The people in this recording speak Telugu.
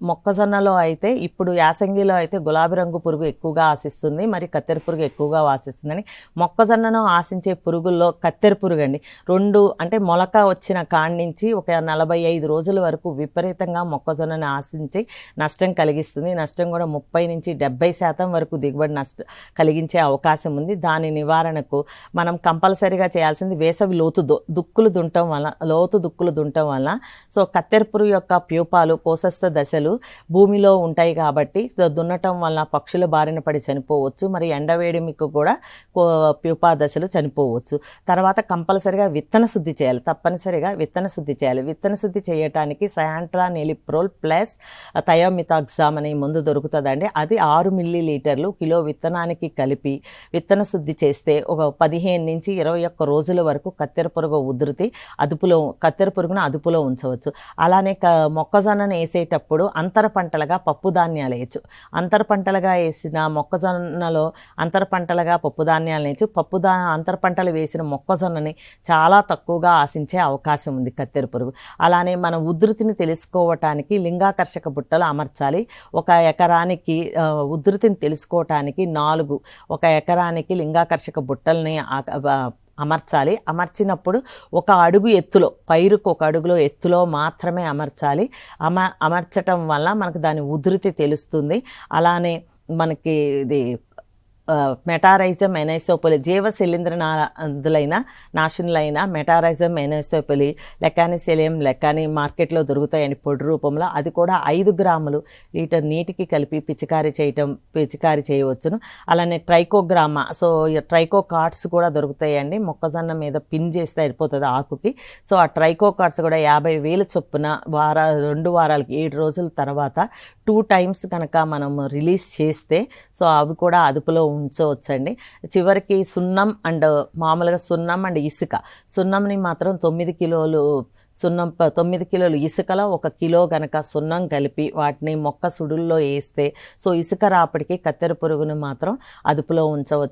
మొక్కజొన్నలో అయితే ఇప్పుడు యాసంగిలో అయితే గులాబీ రంగు పురుగు ఎక్కువగా ఆశిస్తుంది, మరి కత్తెర పురుగు ఎక్కువగా ఆశిస్తుందని. మొక్కజొన్నను ఆశించే పురుగుల్లో కత్తెర పురుగు అండి. 2 అంటే మొలక వచ్చిన కాడి నుంచి ఒక 45 రోజుల వరకు విపరీతంగా మొక్కజొన్నను ఆశించి నష్టం కలిగిస్తుంది. నష్టం కూడా 30-70% వరకు దిగుబడి కలిగించే అవకాశం ఉంది. దాని నివారణకు మనం కంపల్సరీగా చేయాల్సింది వేసవి దుక్కులు దుంటం వల్ల సో కత్తెర పురుగు యొక్క ప్యూపాలు కోసస్థ దశలు భూమిలో ఉంటాయి కాబట్టి దున్నటం వల్ల పక్షుల బారిన పడి చనిపోవచ్చు, మరి ఎండవేడిమికి కూడా ప్యూపా దశలు చనిపోవచ్చు. తర్వాత కంపల్సరిగా విత్తన శుద్ధి చేయాలి, తప్పనిసరిగా విత్తన శుద్ధి చేయాలి. విత్తన శుద్ధి చేయడానికి సయాంట్రానిలిప్రోల్ ప్లస్ థయోమిథాక్సామ్ అనే మందు దొరుకుతుందండి. అది 6 మిల్లీలీటర్లు కిలో విత్తనానికి కలిపి విత్తన శుద్ధి చేస్తే ఒక 15-21 రోజుల వరకు కత్తెర పురుగును అదుపులో ఉంచవచ్చు. అలానే మొక్కజొన్నను వేసేటప్పుడు అంతర పంటలుగా పప్పు ధాన్యాలు వేయచ్చు. అంతర పంటలుగా వేసిన మొక్కజొన్నలో అంతర పంటలుగా పప్పు ధాన్యాలు వేయచ్చు. అంతర పంటలు వేసిన మొక్కజొన్నని చాలా తక్కువగా ఆశించే అవకాశం ఉంది కత్తెర పురుగు. అలానే మన ఉధృతిని తెలుసుకోవటానికి లింగాకర్షక బుట్టలు అమర్చాలి. ఒక ఎకరానికి ఉధృతిని తెలుసుకోవటానికి 4 ఒక ఎకరానికి లింగాకర్షక బుట్టల్ని అమర్చాలి. అమర్చినప్పుడు ఒక అడుగు ఎత్తులో, పైరుకు ఒక అడుగులో ఎత్తులో మాత్రమే అమర్చాలి. అమర్చటం వల్ల మనకు దాని ఉధృతి తెలుస్తుంది. అలానే మనకి ఇది మెటారైజం ఎనైసోపలి జీవ శిలీంద్రనాదులైన నాశనులైన మెటారైజం ఎనైసోపలి లెకానిసెలియం లెకాని మార్కెట్లో దొరుకుతాయండి పొడి రూపంలో. అది కూడా 5 గ్రాములు లీటర్ నీటికి కలిపి పిచికారీ చేయవచ్చును. అలానే ట్రైకోగ్రామా, సో ట్రైకో కార్డ్స్ కూడా దొరుకుతాయండి. మొక్కజొన్న మీద పిన్ చేస్తే అయిపోతుంది ఆకుకి. సో ఆ ట్రైకో కార్డ్స్ కూడా 50,000 చొప్పున 2 వారాలకి 7 రోజుల తర్వాత 2 టైమ్స్ కనుక మనం రిలీజ్ చేస్తే సో అవి కూడా అదుపులో ఉంచవచ్చండి. చివరికి మామూలుగా సున్నం అండ్ ఇసుక, సున్నంని మాత్రం 9 కిలోలు 9 కిలోలు ఇసుకలో 1 కిలో గనక సున్నం కలిపి వాటిని మొక్క సుడుల్లో వేస్తే సో ఇసుక రాపడికి కత్తెర పురుగును మాత్రం అదుపులో ఉంచవచ్చు.